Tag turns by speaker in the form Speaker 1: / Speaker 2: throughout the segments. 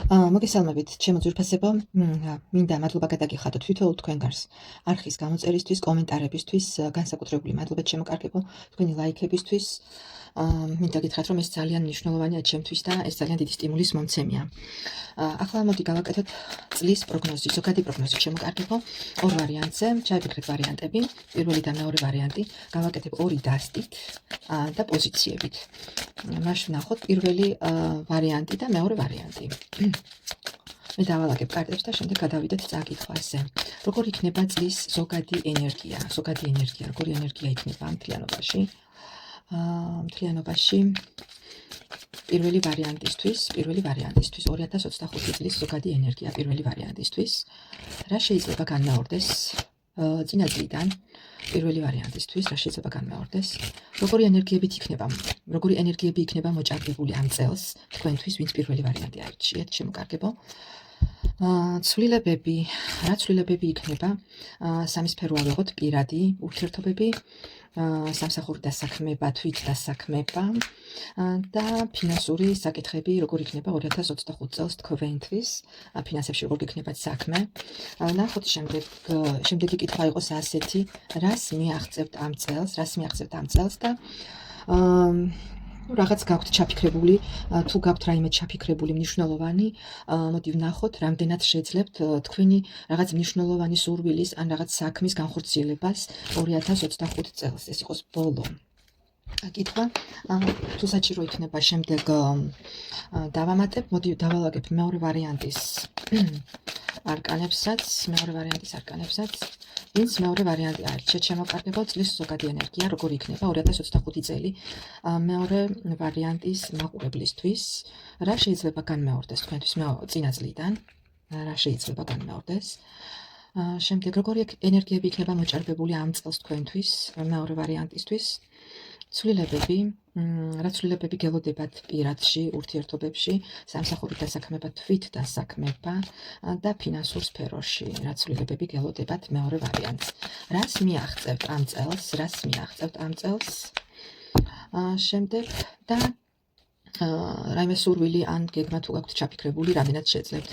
Speaker 1: მოგესალმებით, ჩემო ძვირფასებო. მინდა მადლობა გადაგიხადოთ თითოეულ თქვენ გარს არხის გამოწერისთვის, კომენტარებისთვის, განსაკუთრებული მადლობა ჩემო კარგებო, თქვენი ლაიქებისთვის. მინდა გითხრათ, რომ ეს ძალიან მნიშვნელოვანია ჩემთვის და ეს ძალიან დიდი სტიმულის მომცემია. ახლა მოდი გავაკეთოთ წლის პროგნოზი, ზოგადი პროგნოზი ჩემო კარგებო, ორ ვარიანტზე, ჩაიფიქრეთ ვარიანტები, პირველი და მეორე ვარიანტი, გავაკეთებ ორი დასტით და პოზიციებით. მაშინ ვნახოთ პირველი ვარიანტი და მეორე ვარიანტი. მე დავალაგებ კარტებს და შემდეგ გადავიდეთ წაკითხვაზე. როგორ იქნება წლის ზოგადი ენერგია, როგორი ენერგია იქნება მთლიანობაში? მთლიანობაში პირველი ვარიანტისთვის 2025 წლის ზოგადი ენერგია პირველი ვარიანტისთვის. რა შეიძლება განმეორდეს წინა წლიდან პირველი ვარიანტისთვის, რა შეიძლება განმეორდეს? როგორი ენერგიები იქნება მოჭარბებული ამ წელს თქვენთვის, ვინც პირველი ვარიანტი აირჩიეთ, ჩემო კარგებო? ცვლილებები, რა ცვლილებები იქნება? სამისფერო ავიღოთ, პირადი ურთიერთობები, სამსახური დასაქმება, თვით დასაქმება და ფინანსური საკითხები, როგორ იქნება 2025 წელს თქვენთვის, ფინანსებში როგორ იქნება საქმე. ნახოთ შემდეგი კითხვა იყოს ასეთი, რას მიაღწევთ ამ წელს და რაღაც გაქვთ ჩაფიქრებული, თუ გაქვთ რაიმე ჩაფიქრებული მნიშვნელოვანი, მოდი ვნახოთ, რამდენად შეძლებთ თქვენი რაღაც მნიშვნელოვანი სურვილის ან რაღაც საქმის განხორციელებას 2025 წელს. ეს იყოს ბოლო კითხვა. თუ საჭირო იქნება შემდეგ დავამატებ, მოდი დავალაგებ მეორე ვარიანტის არკანებსაც, ვინც მეორე ვარიანტი აირჩიეთ, ჩემო კარგებო, წლის ზოგადი ენერგია, როგორ იქნება 2025 წელი მეორე ვარიანტის მაყურებლისთვის, რა შეიძლება განმეორდეს თქვენთვის წინა წლიდან, შემდეგ როგორი ენერგიები იქნება მოჭარბებული ამ წელს თქვენთვის მეორე ვარიანტისთვის, ცვლილებები, რა ცვლილებები გელოდებათ პირადში, ურთიერთობებში, სამსახური დასაქმება, თვით დასაქმება და ფინანსურ სფეროში, რა ცვლილებები გელოდებათ მეორე ვარიანტს. რას მიაღწევთ ამ წელს? შემდეგ და რაიმე სურვილი ან გეგმა თუ გაქვთ ჩაფიქრებული, რამდენად შეძლებთ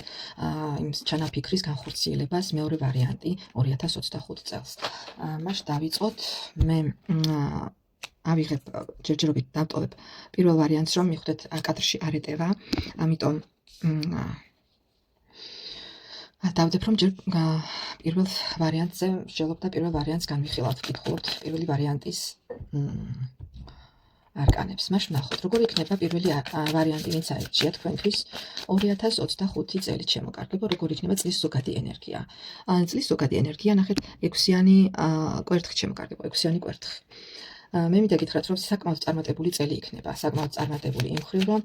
Speaker 1: იმ ჩანაფიქრის განხორციელებას მეორე ვარიანტი 2025 წელს. მაშინ დავიწყოთ, მე ავიღებ ჯერჯერობით დავტოვებ პირველ ვარიანტს, რომ მიხვდეთ კადრში არ ეტევა, ამიტომ დავდებ, რომ ჯერ პირველ ვარიანტზე ვსჯელობ და პირველ ვარიანტს განვიხილავთ, ვკითხულობთ პირველი ვარიანტის არკანებს. მაშინ ვნახოთ, როგორ იქნება პირველი ვარიანტი, ვინც აირჩიეთ თქვენთვის 2025 წელი, ჩემო კარგებო, როგორ იქნება წლის ზოგადი ენერგია. წლის ზოგადი ენერგია, ნახეთ, 6-იანი კვერთხი, ჩემო კარგებო, 6-იანი კვერთხი. მე მინდა გითხრათ, რომ საკმაოდ წარმატებული წელი იქნება, საკმაოდ წარმატებული იმ მხრივ, რომ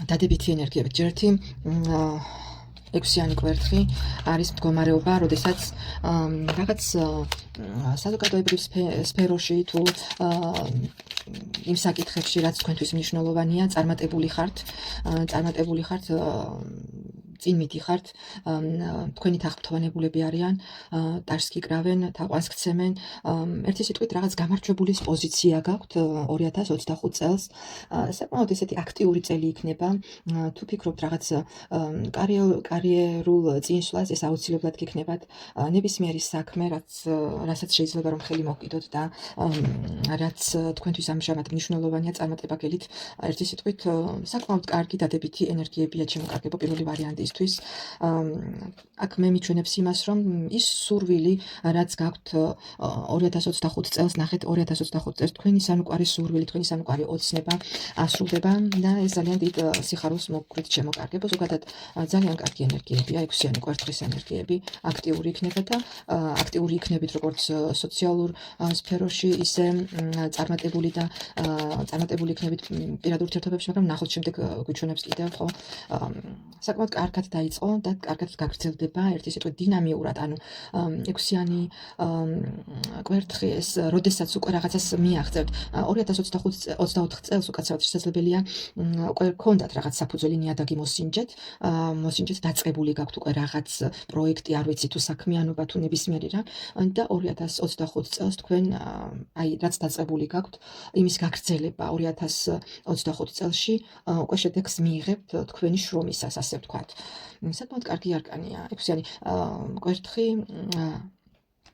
Speaker 1: დადებითი ენერგიებით ჯერთი 6-იანი კვერთხი არის მდგომარეობა, როდესაც რაღაც საზოგადოებრივ სფეროში თუ იმ საკითხებში, რაც თქვენთვის მნიშვნელოვანია, წარმატებული ხართ, წინ მიდიხართ, თქვენი თანხმოვანებულები არიან, ტარს გიკრავენ, თაყვანს გცემენ, ერთი სიტყვით რაღაც გამარჯვებულის პოზიცია გაქვთ 2025 წელს. საკმაოდ ესეთი აქტიური წელი იქნება, თუ ფიქრობთ რაღაც კარიერულ წინსვლას, ეს აუცილებლად გიქნებათ, ნებისმიერი საქმე, რასაც შეიძლება რომ ხელი მოვკიდოთ და რაც თქვენთვის ამჟამად მნიშვნელოვანია, წარმატება გელით, ერთი სიტყვით საკმაოდ კარგი დადებითი ენერგიებია, ჩემო კარგებო, პირველი ვარიანტის. აქ მე მიჩვენებს იმას, რომ ის სურვილი, რაც გაქვთ 2025 წელს, ნახეთ 2025 წელს თქვენი სანუკვარი სურვილი, თქვენი სანუკვარი ოცნება ასრულდება და ეს ძალიან დიდ სიხარულს მოგგვით, ჩემო კარგებო. ზოგადად ძალიან კარგი ენერგიებია, 6-იანი კვერთხის ენერგიები, აქტიური იქნება და აქტიური იქნებით როგორც სოციალურ სფეროში, ისე წარმატებული იქნებით პირად ურთიერთობებში, მაგრამ ნახოთ შემდეგ გვიჩვენებს კიდევ, ხო, საკმაოდ კარგად კარგად დაიწყო და კარგად გაგრძელდება ერთი სიტყვით დინამიურად, ანუ 6-იანი კვერთხი ეს როდესაც უკვე რაღაცას მიაღწევთ 2025-24 წელს უკაცრავად შესაძლებელია უკვე გქონდათ რაღაც საფუძველი ნიადაგი მოსინჯეთ დაწყებული გაქვთ უკვე რაღაც პროექტი, არ ვიცი თუ საქმიანობა თუ ნებისმიერი რა და 2025 წელს თქვენ აი რაც დაწყებული გაქვთ იმის გაგრძელება 2025 წელში უკვე შედეგს მიიღებთ თქვენი შრომისას, ასე ვთქვათ. საკმაოდ კარგი არკანია 6-იანი კვერთხი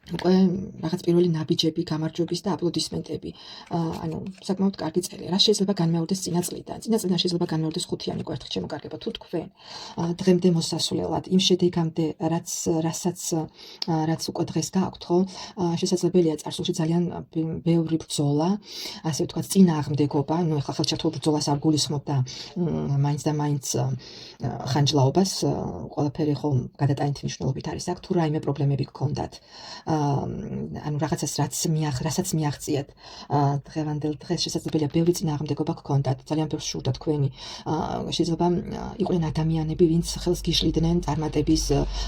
Speaker 1: უკვე რაღაც პირველი ნაბიჯები, გამარჯვების და აპლოდისმენტები. ანუ საკმაოდ კარგი წელი. რა შეიძლება განმეორდეს წინა წლიდან? წინა წლიდან შეიძლება განმეორდეს 5-იანი კვერთხი, შემოგარგება თუ თქვენ დღემდე მოსასვლელად იმ შედეგამდე, რაც უკვე დღეს გააქვთ, ხო? შესაძლებელია წარსულში ძალიან ბევრი ბრძოლა, ასე ვთქვათ, წინააღმდეგობა, ну ეხლა ხელჩართულ ბრძოლას არ გულისხმობ და მაინც და მაინც ხანჯლაობას, ყველაფერი ხო გადატანითი მნიშვნელობით არის აქ, თუ რაიმე პრობლემები გქონდათ. ანუ რაღაცას რასაც მიაღწიათ დღევანდელ დღეს შესაძლებელია ბევრი წინააღმდეგობა გქონდათ, ძალიან ბევრს შურდა თქვენი. შეიძლება იყვნენ ადამიანები, ვინც ხელს გიშლიდნენ წარმატების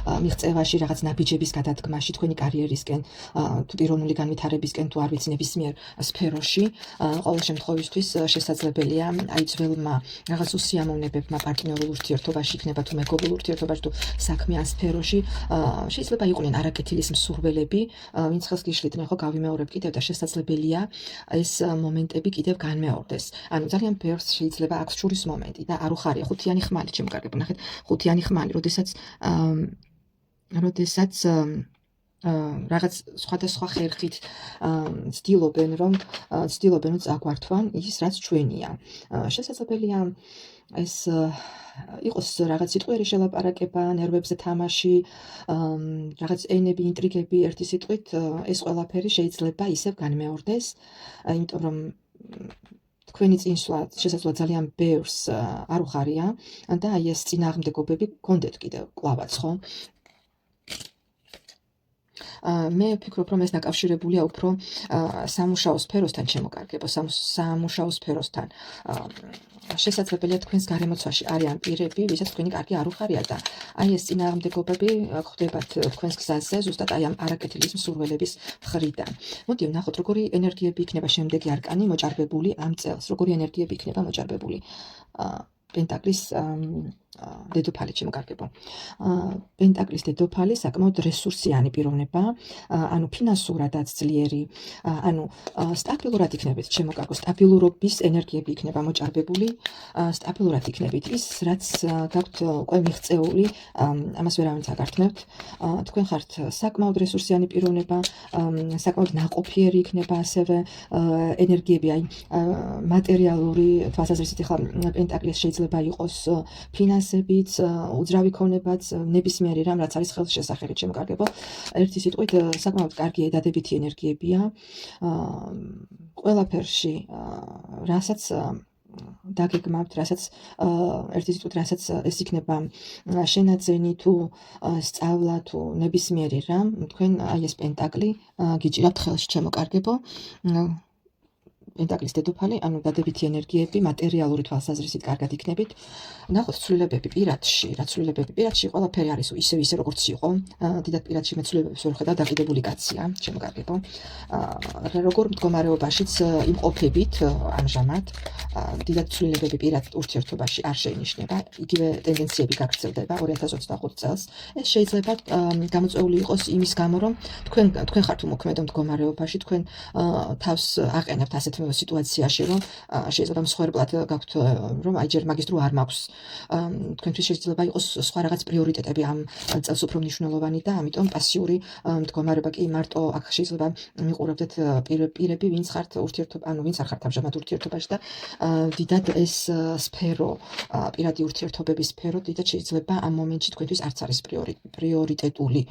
Speaker 1: მიღწევაში, რაღაც ნაბიჯების გადადგმაში, თქვენი კარიერისკენ, თუ პიროვნული განვითარებისკენ, თუ არ ვიცი ნებისმიერ სფეროში. ყოველ შემთხვევისთვის შესაძლებელია აი ძველმა რაღაც უსიამოვნებებმა პარტნიორულ ურთიერთობაში, იქნება თუ მეგობრულ ურთიერთობაში, თუ საქმიან სფეროში, შეიძლება იყვნენ არაკეთილის მსურველები, ვინც ხელს გიშლიდნენ, ხო გავიმეორებ კიდევ და შესაძლებელია ეს მომენტები კიდევ განმეორდეს. ანუ ძალიან ბევრს შეიძლება აქვს შურის მომენტი და არ უხარია 5-იანი ხმალი, შემოგარგება, ნახეთ, 5-იანი ხმალი, როდესაც რაღაც სხვადასხვა ხერხით ცდილობენ რომ წაგვართვან ის რაც ჩვენია. შესაძლებელია ეს იყოს რაღაც სიტყვიერი შელაპარაკება, ნერვებზე თამაში, რაღაც ენები, ინტრიგები, ერთი სიტყვით ეს ყველაფერი შეიძლება ისევ განმეორდეს, იმიტომ რომ თქვენი წინსვლა შესაძლოა ძალიან ბევრს არ უხარია და აი ეს წინააღმდეგობები გქონდეთ კიდევ კლავაც, ხო? მე ვფიქრობ, რომ ეს დაკავშირებულია უფრო სამუშაო სფეროსთან, შემოგარგება, სამუშაო სფეროსთან. შესაძლებელია თქვენს გარემოცვაში არიან პირები, ვისაც თქვენი კარგი არ უხარია და აი ეს წინააღმდეგობები გვხვდებათ თქვენს გზაზე, ზუსტად აი ამ არაკეთილის მსურველების მხრიდან. მოდი ვნახოთ, როგორი ენერგიები იქნება შემდეგი არკანი მოჭარბებული ამ წელს, როგორი ენერგიები იქნება მოჭარბებული პენტაკლის დედოფალი, შემოგარგება. პენტაკლის დედოფალი საკმაოდ რესურსიანი პიროვნება, ანუ ფინანსურადაც ძლიერი, ანუ სტაბილურად იქნებით, შემოგარგო, სტაბილურობის ენერგიები იქნება მოჭარბებული, სტაბილურად იქნებით ის, რაც გაქვთ უკვე მიღწეული, ამას ვერავინ აგართმევთ. თქვენ ხართ საკმაოდ რესურსიანი პიროვნება, საკმაოდ ნაყოფიერი იქნება ასევე ენერგიები, აი მატერიალური თვალსაზრისით ახლა პენტაკლის შეიძლება იყოს ფინანსებიც, უძრავი ქონებაც, ნებისმიერი რამ, რაც არის ხელს შესახერით, შემოგარგებო. ერთი სიტყვით საკმაოდ კარგი დადებითი ენერგიებია. ყველაფერში, რასაც დაგეგმავთ, რასაც ერთი სიტყვით, რასაც ეს იქნება შენაძენი თუ სწავლა თუ ნებისმიერი რამ, თქვენ აი ეს პენტაკლი გიჭირავთ ხელში, შემოგარგებო. პენტაკლის დედოფალი, ანუ დადებითი ენერგიები, მატერიალური თვალსაზრისით კარგად იქნებით. ნახოთ ცვლილებები პირადში, რა ცვლილებები პირადში, ყველაფერი არის ისე როგორც იყო. დიდად პირადში მე ცვლილებებს ვერ ხედავ, დაყიდებული კაცია, შემოგარგებო. როგორ მდგომარეობაშიც იმყოფებით ამჟამად, დიდად ცვლილებები პირად ურთიერთობაში არ შეინიშნება, იგივე ტენდენციები გაგრძელდება 2025 წელს. ეს შეიძლება გამოწვეული იყოს იმის გამო, რომ თქვენ ხართ უმოქმედო მდგომარეობაში, თქვენ თავს აყენებთ ასეთ სიტუაციაში, რომ შეიძლება მსხვერპლად გაქვთ, რომ აი ჯერ მაგის დრო არ მაქვს. თქვენთვის შეიძლება იყოს სხვა რაღაც პრიორიტეტები ამ წელს უფრო მნიშვნელოვანი და ამიტომ პასიური მდგომარეობა კი მარტო აქ შეიძლება მიყურებდეთ პირები, ვინც ხართ ვინც არ ხართ ამჟამად ურთიერთობაში და დიდად ეს სფერო, პირადი ურთიერთობების სფერო, დიდად შეიძლება ამ მომენტში თქვენთვის არც არის პრიორიტეტული.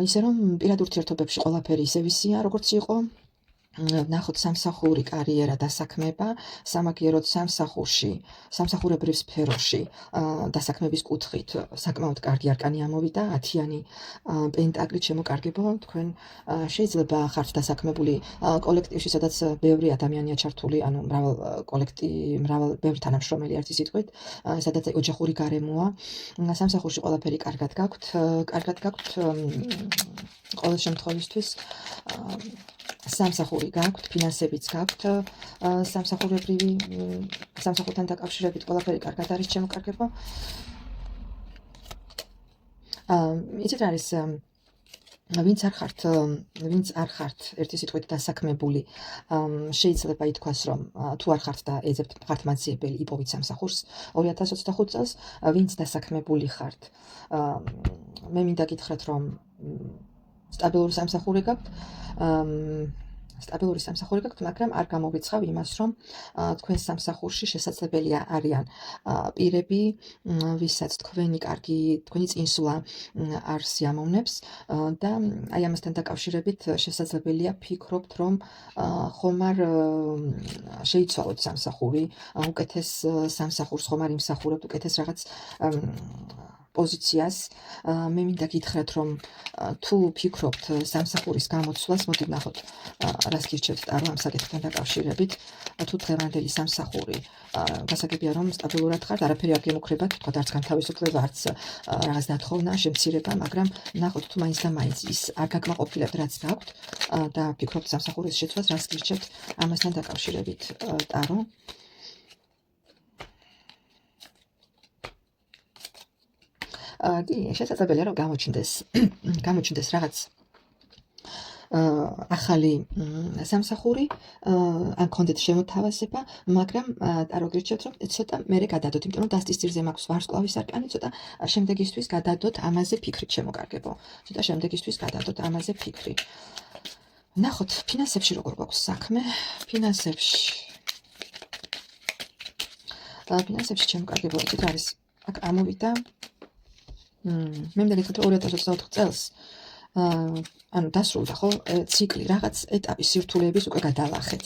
Speaker 1: ისე რომ პირად ურთიერთობებში ყველაფერი ისე ვისია, როგორც იყო. ნახოთ სამსახური კარიერა დასაქმება, სამაგიეროდ სამსახურებრივ სფეროში დასაქმების კუთხით საკმაოდ კარგი არკანი ამოვიდა, 10-იანი პენტაკლი შემოკარგებო, თქვენ შეიძლება ხართ დასაქმებული კოლექტივში, სადაც ბევრი ადამიანია ჩართული, ანუ ბევრი თანამშრომელი არის სიტყვით, სადაც ოჯახური გარემოა, სამსახურში ყველაფერი კარგად გაქვთ, ყოველ შემთხვევისთვის სამსახური გაქვთ, ფინანსებიც გაქვთ, სამსახურთან დაკავშირებით ყველაფერი კარგად არის შემოკარგებო. იცით რა არის, ვინც არ ხართ ერთი სიტყვით დასაქმებული, შეიძლება ითქვას, რომ თუ არ ხართ და ეძებთ მხართმაძიებელი, იპოვით სამსახურს 2025 წელს, ვინც დასაქმებული ხართ, მე მინდა გითხრათ, რომ სტაბილური სამსახური გაქვთ, მაგრამ არ გამოვიცხავ იმას, რომ თქვენ სამსახურში შესაძლებელია არიან პირები, ვისაც თქვენი წინსვლა არ სიამოვნებს და აი ამასთან დაკავშირებით შესაძლებელია ფიქრობთ, რომ ხომ არ შეიცვალოთ სამსახური, უკეთეს სამსახურს ხომ არ იმსახურებთ, უკეთეს რაღაც პოზიციას. მე მინდა გითხრათ, რომ თუ ფიქრობთ სამსახურის გამოცვლას, მოდით ნახოთ რას გირჩევთ ტარო ამ საკითხთან დაკავშირებით. თუ დღევანდელი სამსახური გასაგებია, რომ სტაბილურად ხართ, არაფერი არ გემუქრებათ, თქვათ არც განთავისუფლება, არც რაღაც დათხოვნა, შემცირება, მაგრამ ნახოთ თუ მაინც და მაინც ის არ გაკმაყოფილებთ, რაც გაქვთ და ფიქრობთ სამსახურის შეცვლას, რას გირჩევთ ამასთან დაკავშირებით ტარო. კი, შესაძლებელია, რომ გამოჩნდეს რაღაც ახალი სამსახური, ან გქონდეთ შემოთავაზება, მაგრამ ტარო გირჩევთ, რომ ცოტა მერე გადადოთ, იმიტომ რომ დასტის ძირზე მაქვს ვარსკვლავის არკანი, ცოტა შემდეგისთვის გადადოთ ამაზე ფიქრით შემოკარგებო. ნახოთ, ფინანსებში როგორ გვაქვს საქმე, ფინანსებში შემოკარგებო, იცით რა არის, აქ ამოვიდა მე მინდა გითხრათ, რომ 2024 წელს ანუ დასრულდა ხო ციკლი, რაღაც ეტაპის სირთულეების უკვე გადალახეთ.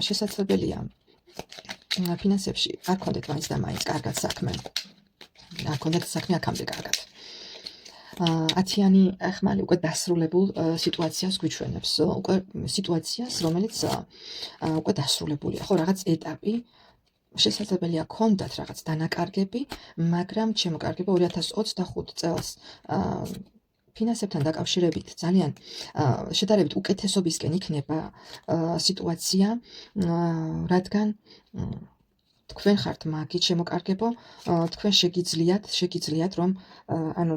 Speaker 1: შესაძლებელია ფინანსებში არ გქონდეთ მაინც და მაინც კარგად საქმე. არ გქონდეთ საქმე აქამდე კარგად. 10-იანი ხმალი უკვე დასრულებულ სიტუაციას გვიჩვენებს. უკვე სიტუაციას, რომელიც უკვე დასრულებულია. ხო, რაღაც ეტაპი შესაძლებელია გქონდათ რაღაც დანაკარგები, მაგრამ შემოკარგება 2025 წელს ფინანსებთან დაკავშირებით ძალიან შედარებით უკეთესობისკენ იქნება სიტუაცია, რადგან თქვენ ხართ მაგით შემოკარგებო, თქვენ შეგიძლიათ რომ ანუ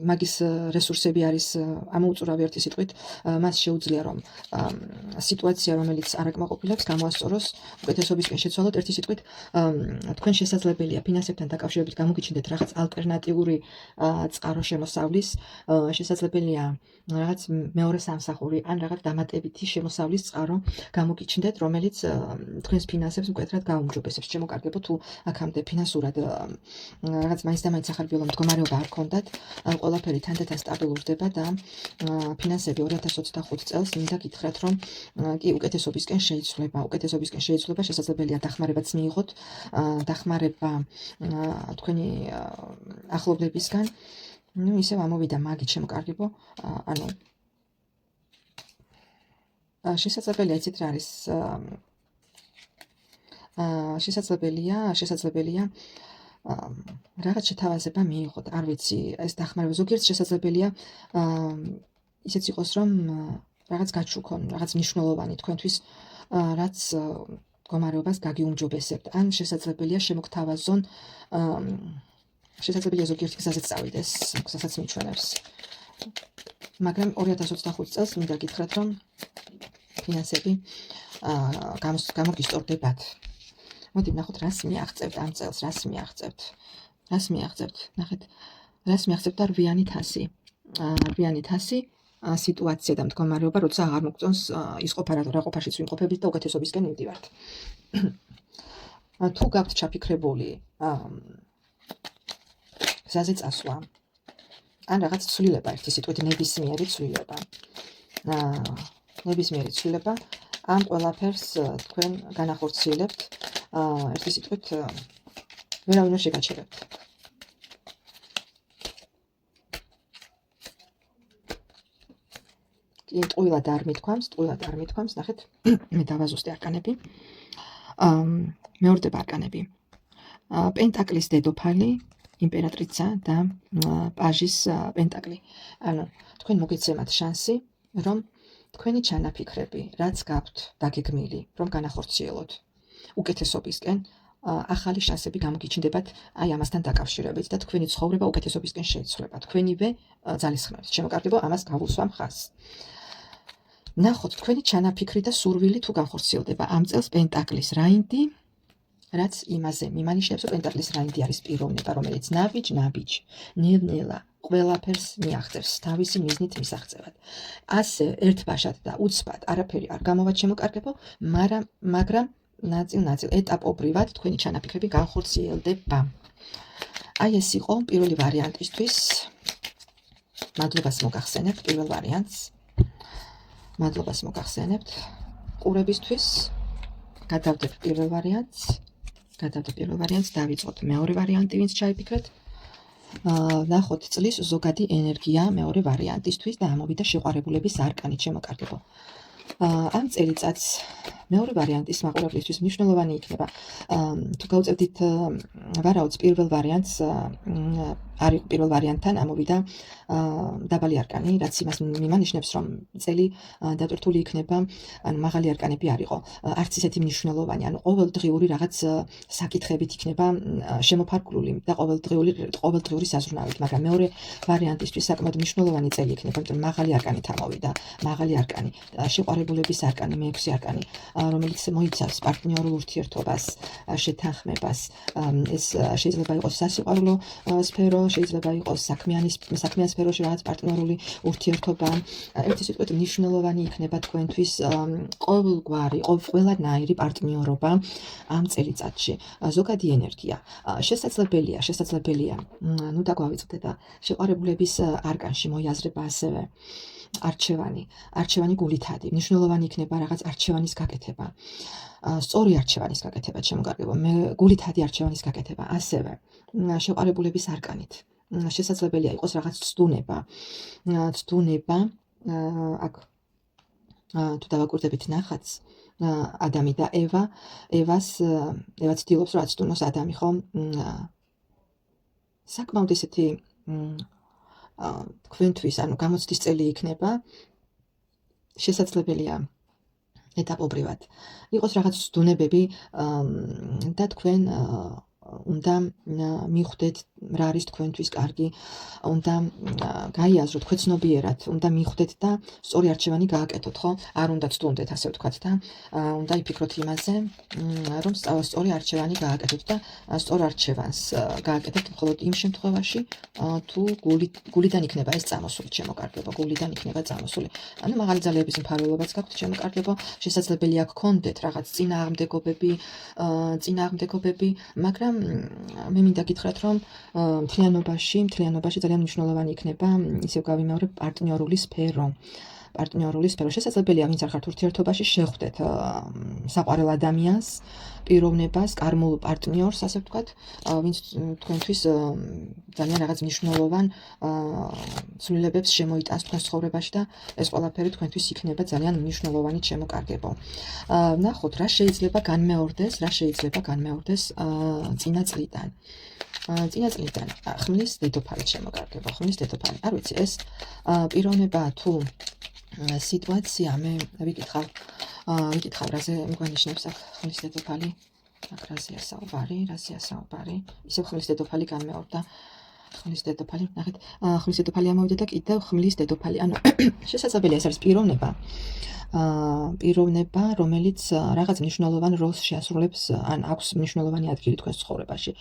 Speaker 1: მაგის რესურსები არის ამოუწურავი ერთი სიტყვით, მას შეუძლია რომ სიტუაცია, რომელიც არ აკმაყოფილებს, გამოასწოროს, უკეთესობისკენ შეცვალოთ, ერთი სიტყვით, თქვენ შესაძლებელია ფინანსებთან დაკავშირებით გამოგიჩნდეთ რაღაც ალტერნატიული წყარო შემოსავლის, შესაძლებელია რაღაც მეორე სამსახური ან რაღაც დამატებითი შემოსავლის წყარო გამოგიჩნდეთ, რომელიც თქვენს ფინანსებს მკვეთრად გაუმჯობესებს. შემოკარგებო, თუ აქამდე ფინანსურად რაღაც მაინც და მაინც სახარბიელო მდგომარეობა არ გქონდათ, ყველაფერი თანდათან სტაბილურდება და ფინანსები 2025 წელს მინდა გითხრათ, რომ კი უკეთესობისკენ შეიცვლება, შესაძლებელია დახმარებაც მიიღოთ, დახმარება თქვენი ახლობლებისგან. ნუ ისევ ამოვიდა მაგით შემოკარგებო, ანუ შესაძლებელია, იცით რა არის, შესაძლებელია რაღაც შეთავაზება მიიღოთ, არ ვიცი, ეს დახმარება ზოგიერთ შესაძლებელია ისეც იყოს, რომ რაღაც გაჩუქონ, რაღაც მნიშვნელოვანი თქვენთვის, რაც მდგომარეობას გაგიუმჯობესებთ, ან შესაძლებელია შემოგთავაზონ, შესაძლებელია ზოგიერთი გზაზეც წავიდეს, გზასაც მიჩვენებს. მაგრამ 2025 წელს მინდა გითხრათ, რომ ფინანსები გამოგისტორდებათ. მოდი ნახოთ, რას მიაღწევთ ამ წელს, რას მიაღწევთ. ნახეთ, რას მიაღწევთ და რვიანი თასი, სიტუაცია და მდგომარეობა, როცა აღარ მოგწონს ის ყოფა, რა ყოფაშიც ვიმყოფებით და უკეთესობისკენ მივდივართ. თუ გაქვთ ჩაფიქრებული გზაზე წასვლა, ან რაღაც ცვლილება, ერთი სიტყვით ნებისმიერი ცვლილება. ნებისმიერი ცვლილება ამ ყველაფერს თქვენ განახორციელებთ, ერთი სიტყვით ვერავინ არ შეგაჩერებთ. ტყუილად არ მithქვამს, ნახეთ, მე დავაზუსტე არკანები. მეორდება არკანები. პენტაკლის დედოფალი, იმპერატრიცა და პაჟის პენტაკლი. ანუ თქვენ მოგეცემათ შანსი, რომ თქვენი ჩანაფიქრები, რაც გაქვთ დაგეგმილი, რომ განახორციელოთ უკეთესობისკენ, ახალი შანსები გამოგიჩნდებათ აი ამასთან დაკავშირებით და თქვენი ცხოვრება უკეთესობისკენ შეიცვლება. თქვენივე ძალისხმევთ. შემოკარგებო, ამას გავუსვამ ხაზს. ნახოთ, თქვენი ჩანაფიქრი და სურვილი თუ განხორციელდება. ამ წელს პენტაკლის რაინდი, რაც იმაზე მიმანიშნებს, რომ პენტაკლის რაინდი არის პიროვნება, რომელიც ნაბიჯ, ნელ-ნელა ყველაფერს მიაღწევს თავისი მიზნით მისაღწევად. ასე ერთბაშად და უცბად არაფერი არ გამოვათ შემოკარგებო, მაგრამ ნაწილ ეტაპობრივად თქვენი ჩანაფიქრები განხორციელდება. აი ეს იყო პირველი ვარიანტისთვის. მადლობას მოგახსენებთ პირველ ვარიანტს. მადლობას მოგახსენებთ ყურებისთვის. გადავდებ პირველ ვარიანტს, დავიწყოთ მეორე ვარიანტი, ვინც ჩაიფიქრეთ. ნახოთ წლის ზოგადი ენერგია მეორე ვარიანტისთვის და ამოვიდა შეყვარებულების არკანი, შემოკარგებო. ამ წელიწადს მეორე ვარიანტის მაყურებლისთვის მნიშვნელოვანი იქნება. თუ გავუწევდით ვარაუდს პირველ ვარიანტს, არის პირველ ვარიანტთან ამოვიდა დაბალი არკანი, რაც იმას მიმანიშნებს, რომ წელი დატვირთული იქნება, ანუ მაღალი არკანები არ იყო, არც ისეთი მნიშვნელოვანი, ანუ ყოველდღიური რაღაც საკითხებით იქნება შემოფარგლული და ყოველდღიური საზრუნავით, მაგრამ მეორე ვარიანტისთვის საკმაოდ მნიშვნელოვანი წელი იქნება, იმიტომ რომ მაღალი არკანით ამოვიდა, მაღალი არკანი, შეყვარებულების არკანი, მეექვსე არკანი, რომელიც მოიცავს პარტნიორულ ურთიერთობას, შეთანხმებას. ეს შეიძლება იყოს სასიყვარულო სფერო, შეიძლება იყოს საქმიან სფეროში რაღაც პარტნიორული ურთიერთობა. ერთი სიტყვით მნიშვნელოვანი იქნება თქვენთვის ყველანაირი პარტნიორობა ამ წელიწადში. ზოგადი ენერგია შესაძლებელია, ნუ დაგვავიწყდეთ შეყვარებულების არკანში მოიაზრება ასევე არჩევანი გულითადი. მნიშვნელოვანი იქნება რაღაც არჩევანის გაკეთება. სწორი არჩევანის გაკეთება, შემოგარგებო, გულითადი არჩევანის გაკეთება, ასევე შეყვარებულების არკანით. შესაძლებელია იყოს რაღაც ცდუნება, აქ თუ დავაკვირდებით ნახატს, ადამი და ევა ცდილობს რომ აცდუნოს ადამი, ხო? საკმაოდ ისეთი თქვენთვის, ანუ გამოცდის წელი იქნება, შესაძლებელია ეტაპობრივად იყოს რაღაც ცდუნებები და თქვენ უნდა მიხვდეთ რა არის თქვენთვის კარგი, უნდა გაიაზროთ ქვეცნობიერად, უნდა მიხვდეთ და სწორი არჩევანი გააკეთოთ, ხო? არ უნდა ცდუნდეთ, ასე ვთქვათ და უნდა იფიქროთ იმაზე, რომ სწორი არჩევანი გააკეთოთ და სწორ არჩევანს გააკეთოთ მხოლოდ იმ შემთხვევაში, თუ გულიდან იქნება ეს წამოსული, შემოკარგებო, გულიდან იქნება წამოსული. ანუ მაღალი ძალების მფარველობაც გაქვთ, შემოკარგებო, შესაძლებელია გქონდეთ რაღაც წინააღმდეგობები, მაგრამ მე მინდა გითხრათ, რომ მთლიანობაში ძალიან მნიშვნელოვანი იქნება, ისევ გავიმეორებ, პარტნიორული სფერო. შესაძლებელია, ვინც არ ხართ ურთიერთობაში, შეხვდეთ საყვარელ ადამიანს, პიროვნებას, კარმულ პარტნიორს, ასე ვთქვათ, ვინც თქვენთვის ძალიან რაღაც მნიშვნელოვან ცვლილებებს შემოიტანს თქვენს ცხოვრებაში და ეს ყველაფერი თქვენთვის იქნება ძალიან მნიშვნელოვანი, შემოკარგებო. ნახოთ, რა შეიძლება განმეორდეს წინა წლიდან. ხმლის დედოფალი, შემოკარგებო, არ ვიცი, ეს პიროვნება თუ სიტუაცია, მე ვიკითხავ, რაზე მგვანიშნებს აქ ხმლის დედოფალი, აქ რაზეა საუბარი, ისევ ხმლის დედოფალი განმეორდა, ხმლის დედოფალი, ნახეთ, ხმლის დედოფალი ამოვიდა და კიდევ ხმლის დედოფალი, ანუ შესაძლებელია ეს არის პიროვნება, რომელიც რაღაც მნიშვნელოვან როლს შეასრულებს, ან აქვს მნიშვნელოვანი ადგილი თქვენს ცხოვრებაში.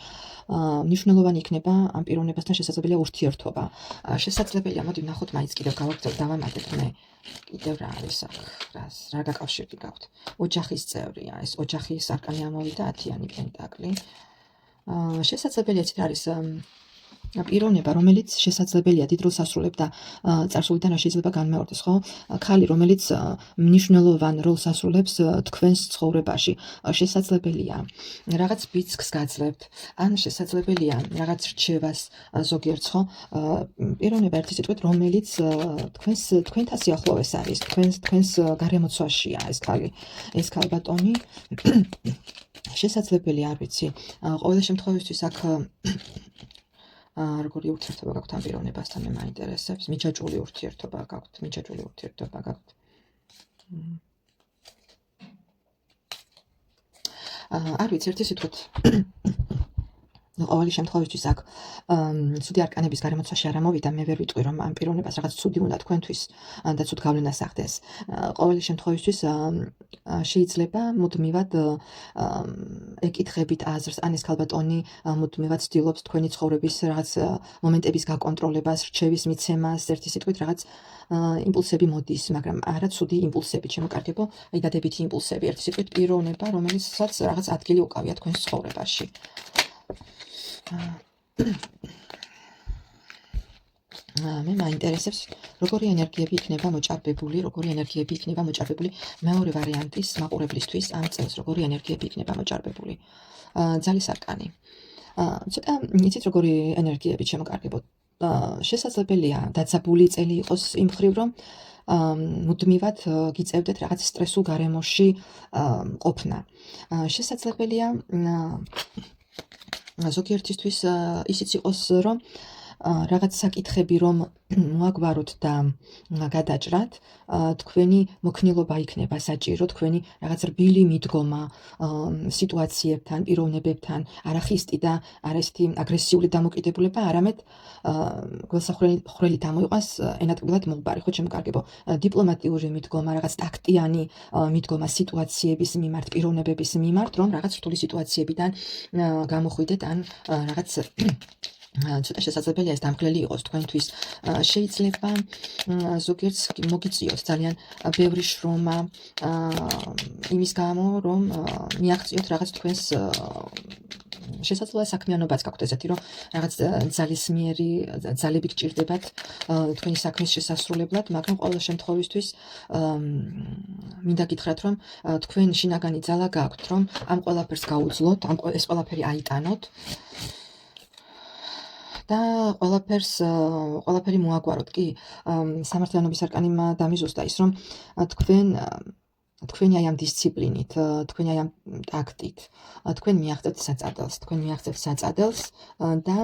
Speaker 1: მნიშვნელოვანი იქნება ამ პიროვნებასთან შესაძლებელია ურთიერთობა. შესაძლებელია, მოდი ვნახოთ მაინც კიდევ დავამატეთ მე. კიდევ რა არის აქ, რა გაკავშირდი გაქვთ. ოჯახის წევრია, ეს ოჯახის არკანი ამოვიდა 10-იანი პენტაკლი. შესაძლებელია, ცით არის პიროვნება, რომელიც შესაძლებელია დიდ როლს ასრულებდა წარსულიდან, რა შეიძლება განმეორდეს, ხო? ქალი, რომელიც მნიშვნელოვან როლს ასრულებს თქვენს ცხოვრებაში, შესაძლებელია რაღაც ბიძგს გაძლევთ, ან შესაძლებელია რაღაც რჩევას ზოგიერთს, ხო? პიროვნება ერთი სიტყვით, რომელიც თქვენთან სიახლოვეს არის, თქვენს გარემოცვაშია ეს ქალი, ეს ქალბატონი. შესაძლებელია, არ ვიცი, ყოველ შემთხვევაში აქ როგორი ურთიერთობა გაქვთ ამ პიროვნებასთან, მე მაინტერესებს. მიჯაჭვული ურთიერთობა გაქვთ, არ ვიცი, ერთი სიტყვით ყოველი შემთხვევისთვის აქ ცუდი არკანების გარემოცვაში არ ამოვიდა, მე ვერ ვიტყვი, რომ ამ პიროვნებას რაღაც ცუდი უნდა თქვენთვის და ცუდ გავლენას ახდენს. ყოველი შემთხვევისთვის შეიძლება მუდმივად ეკითხებით აზრს, ან ეს ქალბატონი მუდმივად ცდილობს თქვენი ცხოვრების რაღაც მომენტების გაკონტროლებას, რჩევის მიცემას, ერთი სიტყვით რაღაც იმპულსები მოდის, მაგრამ არა ცუდი იმპულსები, შემოკარგებო, აი დადებითი იმპულსები, ერთი სიტყვით პიროვნება, რომელიცაც რაღაც ადგილი უკავია თქვენს ცხოვრებაში. მე მაინტერესებს, როგორი ენერგიები იქნება მოჭარბებული, მეორე ვარიანტის მაყურებლისთვის ამ წელს, როგორი ენერგიები იქნება მოჭარბებული. ძალის არკანი. ცოტა იცით როგორი ენერგიები შემოკარგებო. შესაძლებელია დაძაბული წელი იყოს იმ მხრივ, რომ მუდმივად გიწევდეთ რაღაც სტრესულ გარემოში ყოფნა. შესაძლებელია ზოგიერთისთვის ისიც იყოს, რომ რაღაც საკითხები რომ მოაგვაროთ და გადაჭრათ, თქვენი მოქნილობა იქნება საჭირო, თქვენი რაღაც რბილი მიდგომა სიტუაციებთან, პიროვნებებთან, არახისტი და არასთი აგრესიული დამოკიდებულება, არამედ გველსახვრელით ამოიყვანს ენადგილად მოუბარი, ხო შემოკარგებო, დიპლომატიური მიდგომა, რაღაც ტაქტიანი მიდგომა სიტუაციების მიმართ, პიროვნებების მიმართ, რომ რაღაც რთული სიტუაციებიდან გამოხვიდეთ, ან რაღაც ცოტა შესაძლებელია ეს დამღლელი იყოს თქვენთვის. შეიძლება ზოგიერთს მოგიწიოს ძალიან ბევრი შრომა იმის გამო, რომ მიაღწიოთ რაღაც თქვენს შესაძლოა საქმიანობაც გაქვთ ესეთი, რომ რაღაც ძალისმიერი ძალები გჭირდებათ თქვენი საქმის შესასრულებლად, მაგრამ ყოველ შემთხვევისთვის მინდა გითხრათ, რომ თქვენ შინაგანი ძალა გაქვთ, რომ ამ ყველაფერს გაუძლოთ, ეს ყველაფერი აიტანოთ და ყველაფერი მოაგვაროთ. კი, სამართლიანობის არკანი დამიზუსტა ის, რომ თქვენი აი ამ დისციპლინით, თქვენი აი ამ ტაქტით, თქვენ მიაღწევთ საწადელს და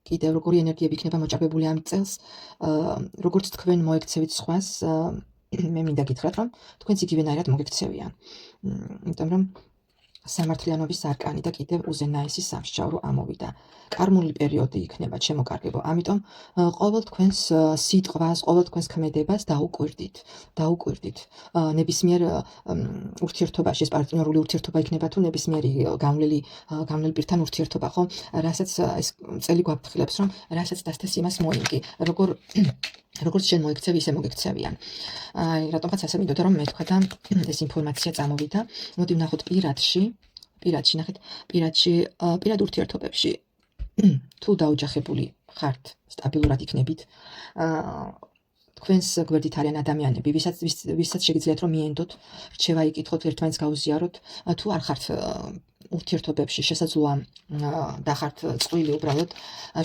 Speaker 1: კიდევ როგორი ენერგიები იქნება მოჭარბებული ამ წელს, როგორც თქვენ მოექცევით სხვას, მე მინდა გითხრათ, რომ თქვენც იგივენაირად მოგექცევიან. იმიტომ რომ სამართლიანობის არკანი და კიდევ უზენაესი სამსჯავრო ამოვიდა. კარმული პერიოდი იქნება, შემოკარგებო. ამიტომ ყოველ თქვენს სიტყვას, ყოველ თქვენს ქმედებას დაუკვირდით. ნებისმიერ ურთიერთობაში, ეს პარტნიორული ურთიერთობა იქნება თუ ნებისმიერი გამლელ პირთან ურთიერთობა, ხო? რასაც ეს წელი გვაფრთხილებს, რომ რასაც დასთეს იმას მოიგე. როგორც შენ მოიქცევ, ისე მოგექცევიან. რატომღაც ასე მინდოდა რომ მეთქვა და ეს ინფორმაცია წამოვიდა. მოდი ვნახოთ პირად ურთიერთობებში თუ დაოჯახებული ხართ, სტაბილურად იქნებით. თქვენს გვერდით არიან ადამიანები, ვისაც შეგიძლიათ რომ მიენდოთ, რჩევა იკითხოთ, ერთმანეთს გაუზიაროთ, თუ არ ხართ ურთიერთობებში, შესაძლოა დახართ წყვილი უბრალოდ,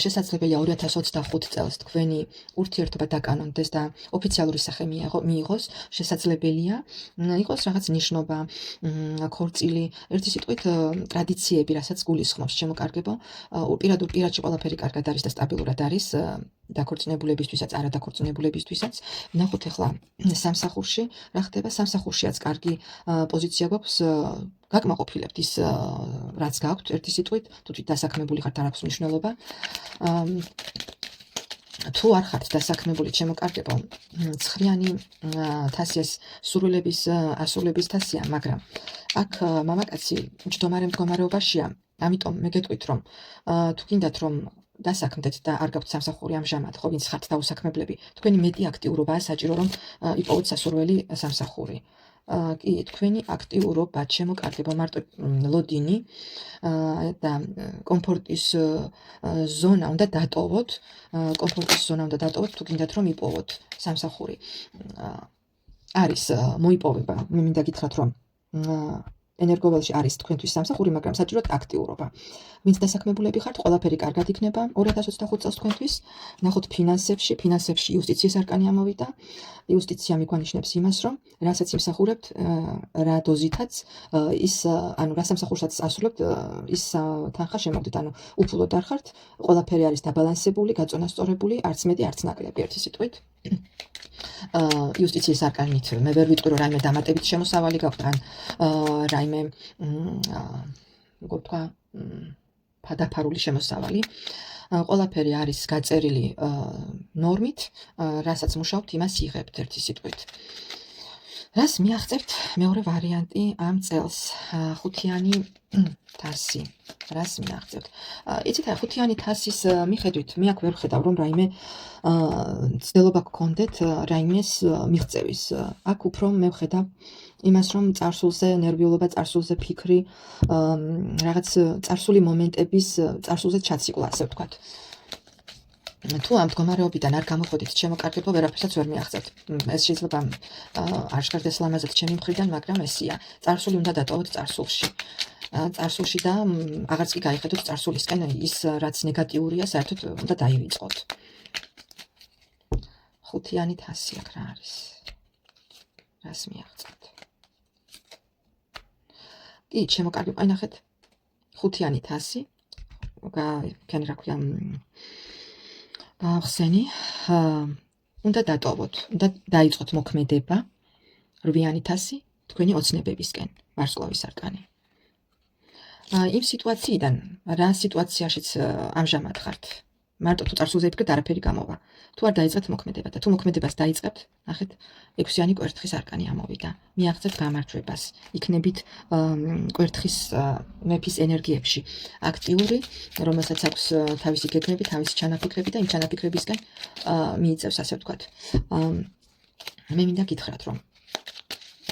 Speaker 1: შესაძლებელია 2025 წელს თქვენი ურთიერთობა დაკანონდეს და ოფიციალური სახე მიიღოს, შესაძლებელია იყოს რაღაც ნიშნობა, ქორწილი, ერთი სიტყვით ტრადიციები, რასაც გულისხმობს, შემოკარგებო, პირადში ყველაფერი კარგად არის და სტაბილურად არის, დაქორწინებულებისთვისაც, არადაქორწინებულებისთვისაც. ვნახოთ ახლა სამსახურში, რა ხდება სამსახურშიაც კარგი პოზიცია გვაქვს, გაკმაყოფილებთ ის რაც გაქვთ, ერთი სიტყვით, თუ თვით დასაქმებული ხართ, არ აქვს მნიშვნელობა. თუ არ ხართ დასაქმებული, შემოკარგებო, ცხრიანი თასია სურვილების ასრულების თასია, მაგრამ აქ მამაკაცი მჯდომარე მდგომარეობაშია, ამიტომ მე გეტყვით, რომ თუ გინდათ რომ დასაქმდეთ და არ გაქვთ სამსახური ამჟამად, ხო, ვინც ხართ დაუსაქმებლები, თქვენი მეტი აქტიურობაა საჭირო, რომ იპოვოთ სასურველი სამსახური. კი თქვენი აქტიურობა, შემოკარგება მარტო ლოდინი და კომფორტის ზონა უნდა დატოვოთ, თუ გინდათ რომ იპოვოთ სამსახური. არის მოიპოვება, მე მინდა გითხრათ რომ ენერგოველში არის თქვენთვის სამსახური, მაგრამ საჭიროა აქტიურობა. ვინც დასაქმებულები ხართ, ყველაფერი კარგად იქნება 2025 წელს თქვენთვის. ნახოთ ფინანსებში იუსტიციის არკანი ამოვიდა. იუსტიცია მიგვანიშნებს იმას, რომ რასაც იმსახურებთ, რა დოზითაც ის, ანუ რა სამსახურსაც ასრულებთ, ის თანხა შემოგდეთ, ანუ უფულოდ არ ხართ, ყველაფერი არის დაბალანსებული, გაწონასწორებული, არც მეტი, არც ნაკლები, ერთი სიტყვით. იუსტიციის არკანით მე ვერ ვიტყვი რომ რაიმე დამატებით შემოსავალი გაქვთ ან რაიმე როგორ თქვა დაფარული შემოსავალი. ყველაფერი არის გაწერილი ნორმით, რასაც მუშაობთ, იმას იღებთ, ერთი სიტყვით. რას მიაღწევთ მეორე ვარიანტი ამ წელს? ხუთიანი თასი. რას მიაღწევთ? იცით, ხუთიანი თასის მიხედვით მე აქ ვერ ვხედავ რომ რაიმე ცდილობა გქონდეთ რაიმეს მიღწევის. აქ უფრო მე ვხედავ იმას, რომ წარსულზე ნერვიულობა, წარსულზე ფიქრი, რაღაც წარსული მომენტების წარსულზე ჩაციკლა, ასე ვთქვათ. თუ ამ მდგომარეობიდან არ გამოხდით შემოკარგება, ვერაფერსაც ვერ მიაღწევთ. ეს შეიძლება არ შეგარდეს ლამაზად ჩემი მხრიდან, მაგრამ ესია. წარსული უნდა დატოვოთ წარსულში და აღარც კი გაიხედოთ წარსულისკენ ის რაც ნეგატიურია, საერთოდ უნდა დაივიწყოთ. ხუთიანი თასი აქ რა არის? რას მიაღწევთ? კი, შემოკარგება, აი ნახეთ. ხუთიანი თასი. კენ რა ქვია, გავხსენი, უნდა დატოვოთ, უნდა დაიწყოთ მოქმედება. 8-იანი თასი თქვენი ოცნებებისკენ, ვარსკვლავის არკანი. იმ სიტუაციიდან, რა სიტუაციაშიც ამჟამად ხართ, მარტო თუ წარსულზე იფიქრეთ, არაფერი გამოვა. თუ არ დაიწყებთ მოქმედება და თუ მოქმედებას დაიწყებთ, ნახეთ, 6-იანი კვერთხის არკანი ამოვიდა. მიაღწევთ გამარჯვებას, იქნებით კვერთხის მეფის ენერგიებში აქტიური, რომელსაც აქვს თავისი გეგმები, თავისი ჩანაფიქრები და იმ ჩანაფიქრებისგან მიიწევს, ასე ვთქვათ. მე მინდა გითხრათ, რომ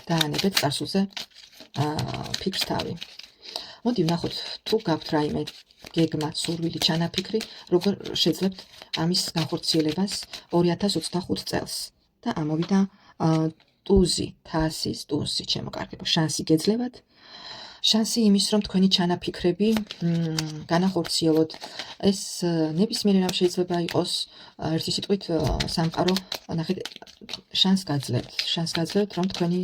Speaker 1: დაანებეთ წარსულზე ფიქრს თავი. მოდი ვნახოთ, თუ გაქვთ რაიმე გეგმა, სურვილი, ჩანაფიქრი, როგორ შეძლებთ ამის განხორციელებას 2025 წელს. და ამოვიდა ტუზი, თასის ტუზი, შემოკარგება, შანსი გეძლევათ. შანსი იმის, რომ თქვენი ჩანაფიქრები განახორციელოთ. ეს ნებისმიერი რამ შეიძლება იყოს, ერთი სიტყვით სამყარო, ნახეთ, შანსს გაძლევთ, რომ თქვენი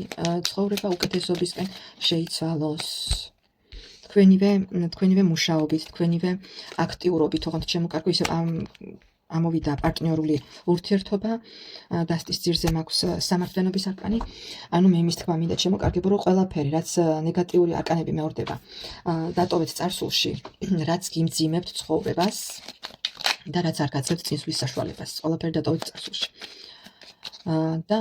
Speaker 1: ცხოვრება უკეთესობისკენ შეიცვალოს. თქვენივე მუშაობით, თქვენივე აქტიურობით, ოღონდ შემოკარგო ისე ამოვიდა პარტნიორული ურთიერთობა, დასტის ძირზე მაქვს სამართლიანობის არკანი. ანუ მე იმის თქვა მინდა შემოკარგებო, რომ ყველაფერი, რაც ნეგატიური არკანები მეორდება, დატოვეთ წარსულში, რაც გიმძიმებთ ცხოვრებას და რაც არ გაძლევთ წინსვლის საშუალებას, ყველაფერი დატოვეთ წარსულში. და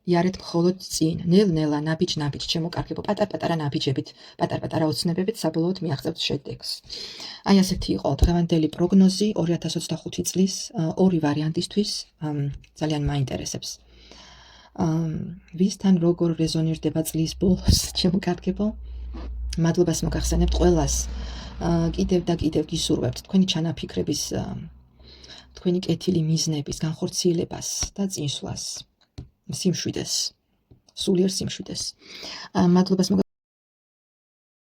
Speaker 1: იარეთ მხოლოდ წინ, ნელ-ნელა, ნაბიჯ-ნაბიჯ, შემოკარგებო, პატარ-პატარა ნაბიჯებით, პატარ-პატარა ოცნებებით საბოლოოდ მიაღწევთ შედეგს. აი ასეთი იყო დღევანდელი პროგნოზი 2025 წლის ორი ვარიანტისთვის, ძალიან მაინტერესებს. ვისთან როგორ რეზონირდება წლის ბოლოს, შემოკარგებო? მადლობას მოგახსენებთ ყველას. კიდევ და კიდევ გისურვებთ თქვენი ჩანაფიქრების, თქვენი კეთილი მიზნების განხორციელებას და წინსვლას. სიმშვიდეს, სულიერ სიმშვიდეს. მადლობას